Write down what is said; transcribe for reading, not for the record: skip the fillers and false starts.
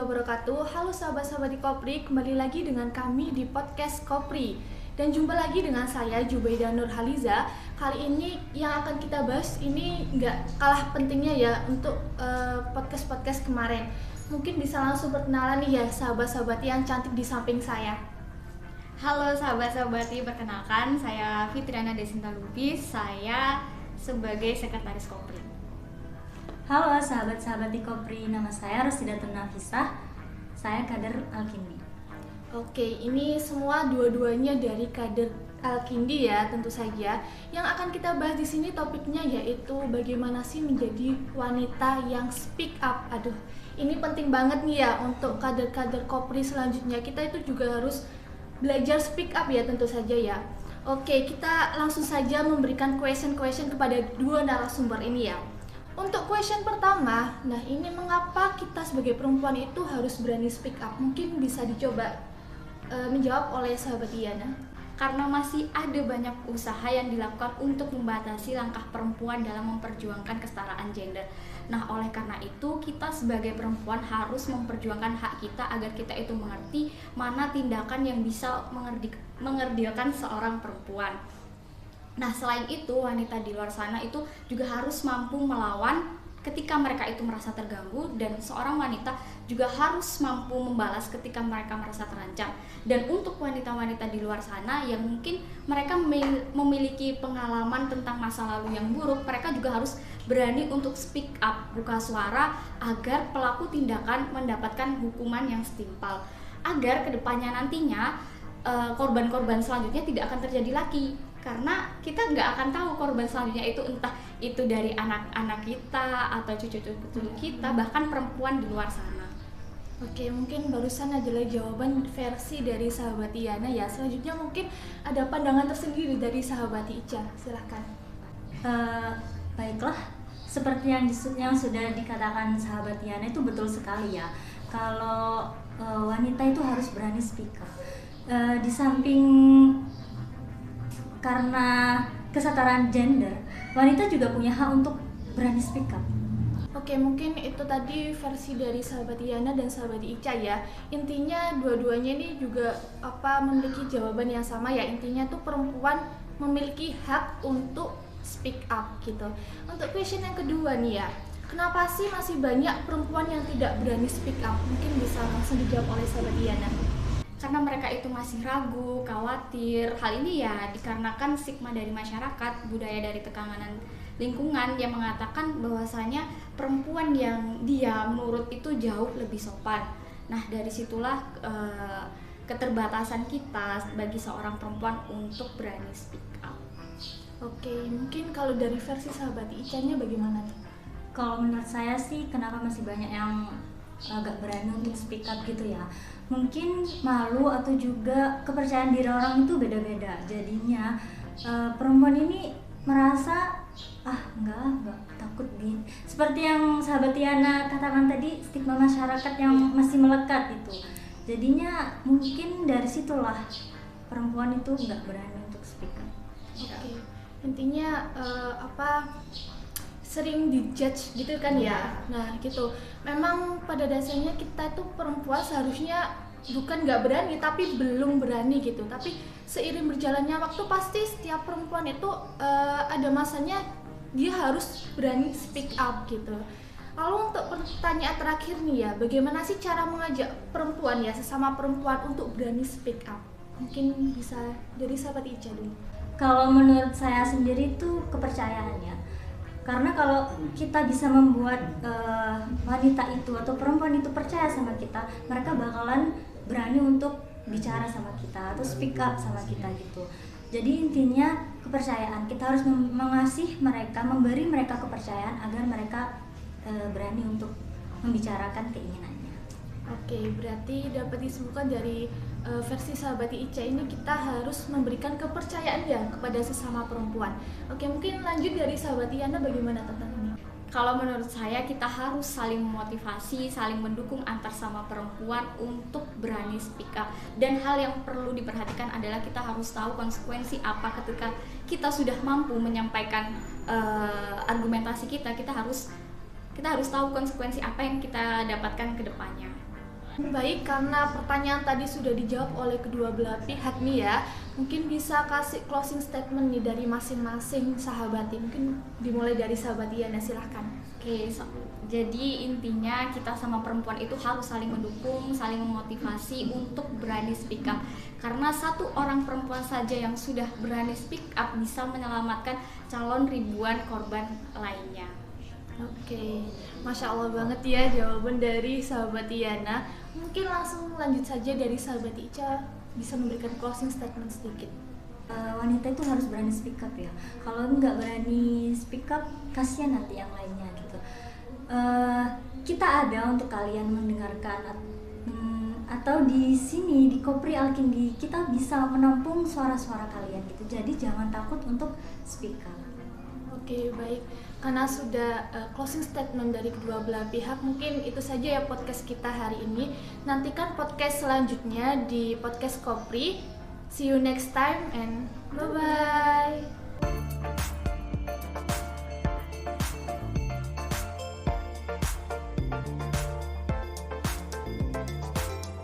wabarakatuh. Halo sahabat-sahabat di Kopri, kembali lagi dengan kami di podcast Kopri. Dan jumpa lagi dengan saya Jubaidah Nurhaliza. Kali ini yang akan kita bahas ini nggak kalah pentingnya ya untuk podcast-podcast kemarin. Mungkin bisa langsung perkenalan nih ya sahabat-sahabat yang cantik di samping saya. Halo sahabat-sahabati, perkenalkan saya Fitriana Desinta Lubis. Saya sebagai sekretaris Kopri. Halo sahabat-sahabat di Kopri, nama saya Rosidatun Nafisah. Saya kader Alkindi. Oke, ini semua dua-duanya dari kader Alkindi ya, tentu saja. Yang akan kita bahas di sini topiknya yaitu bagaimana sih menjadi wanita yang speak up. Aduh, ini penting banget nih ya untuk kader-kader Kopri selanjutnya. Kita itu juga harus belajar speak up ya, tentu saja ya. Oke, kita langsung saja memberikan question kepada dua narasumber ini ya. Untuk question pertama, nah ini mengapa kita sebagai perempuan itu harus berani speak up? Mungkin bisa dicoba menjawab oleh sahabat Diana. Karena masih ada banyak usaha yang dilakukan untuk membatasi langkah perempuan dalam memperjuangkan kesetaraan gender. Nah, oleh karena itu kita sebagai perempuan harus memperjuangkan hak kita agar kita itu mengerti mana tindakan yang bisa mengerdilkan seorang perempuan. Nah, selain itu wanita di luar sana itu juga harus mampu melawan ketika mereka itu merasa terganggu, dan seorang wanita juga harus mampu membalas ketika mereka merasa terancam. Dan untuk wanita-wanita di luar sana yang mungkin mereka memiliki pengalaman tentang masa lalu yang buruk, mereka juga harus berani untuk speak up, buka suara agar pelaku tindakan mendapatkan hukuman yang setimpal, agar kedepannya nantinya korban-korban selanjutnya tidak akan terjadi lagi. Karena kita nggak akan tahu korban selanjutnya itu entah itu dari anak-anak kita atau cucu-cucu kita, bahkan perempuan di luar sana. Oke, mungkin barusan adalah jawaban versi dari sahabat Diana ya. Selanjutnya mungkin ada pandangan tersendiri dari sahabat Ica, silahkan. Baiklah, seperti yang sudah dikatakan sahabat Diana itu betul sekali ya. Kalau wanita itu harus berani speak up. Di samping karena kesetaraan gender, wanita juga punya hak untuk berani speak up. Oke, mungkin itu tadi versi dari sahabat Diana dan sahabat Ica ya. Intinya dua-duanya ini juga memiliki jawaban yang sama ya. Intinya tuh perempuan memiliki hak untuk speak up gitu. Untuk question yang kedua nih ya, kenapa sih masih banyak perempuan yang tidak berani speak up? Mungkin bisa langsung dijawab oleh sahabat Diana. Karena mereka itu masih ragu, khawatir. Hal ini ya dikarenakan stigma dari masyarakat, budaya dari tekanan lingkungan yang mengatakan bahwasanya perempuan yang diam menurut itu jauh lebih sopan. Nah, dari situlah keterbatasan kita bagi seorang perempuan untuk berani speak up. Oke, mungkin kalau dari versi sahabat Ica-nya bagaimana nih? Kalau menurut saya sih, kenapa masih banyak yang agak berani untuk speak up gitu ya, mungkin malu atau juga kepercayaan diri orang itu beda-beda. Jadinya perempuan ini merasa enggak takut seperti yang sahabat Tiana katakan tadi, stigma masyarakat yang masih melekat itu. Jadinya mungkin dari situlah perempuan itu nggak berani untuk speak up. Oke, intinya sering dijudge gitu kan ya. Nah gitu, memang pada dasarnya kita tuh perempuan seharusnya bukan nggak berani tapi belum berani gitu. Tapi seiring berjalannya waktu pasti setiap perempuan itu ada masanya dia harus berani speak up gitu. Lalu untuk pertanyaan terakhir nih ya, bagaimana sih cara mengajak perempuan ya, sesama perempuan untuk berani speak up? Mungkin bisa dari sahabat Ica dulu. Kalau menurut saya sendiri itu kepercayaannya. Karena kalau kita bisa membuat wanita itu atau perempuan itu percaya sama kita, mereka bakalan berani untuk bicara sama kita atau speak up sama kita gitu. Jadi intinya kepercayaan, kita harus mengasih mereka, memberi mereka kepercayaan agar mereka berani untuk membicarakan keinginannya. Oke, berarti dapat disimpulkan dari versi sahabat Ica ini kita harus memberikan kepercayaan ya kepada sesama perempuan. Oke, mungkin lanjut dari sahabat Diana, bagaimana tentang ini? Kalau menurut saya kita harus saling memotivasi, saling mendukung antar sama perempuan untuk berani speak up. Dan hal yang perlu diperhatikan adalah kita harus tahu konsekuensi apa ketika kita sudah mampu menyampaikan argumentasi kita. Kita harus tahu konsekuensi apa yang kita dapatkan ke depannya. Baik, karena pertanyaan tadi sudah dijawab oleh kedua belah pihak nih ya, mungkin bisa kasih closing statement nih dari masing-masing sahabati. Mungkin dimulai dari sahabat Yana, silahkan. Oke, jadi intinya kita sama perempuan itu harus saling mendukung, saling memotivasi untuk berani speak up. Karena satu orang perempuan saja yang sudah berani speak up bisa menyelamatkan calon ribuan korban lainnya. Oke, Masya Allah banget ya jawaban dari sahabat Yana. Mungkin langsung lanjut saja dari sahabat Ica, bisa memberikan closing statement sedikit. Wanita itu harus berani speak up ya. Kalau nggak berani speak up, kasihan nanti yang lainnya gitu. Kita ada untuk kalian mendengarkan, atau di sini di Kopri Alkindi kita bisa menampung suara-suara kalian gitu. Jadi jangan takut untuk speak up. Oke, baik. Karena sudah closing statement dari kedua belah pihak, mungkin itu saja ya podcast kita hari ini. Nantikan podcast selanjutnya di podcast Kopri. See you next time and bye-bye.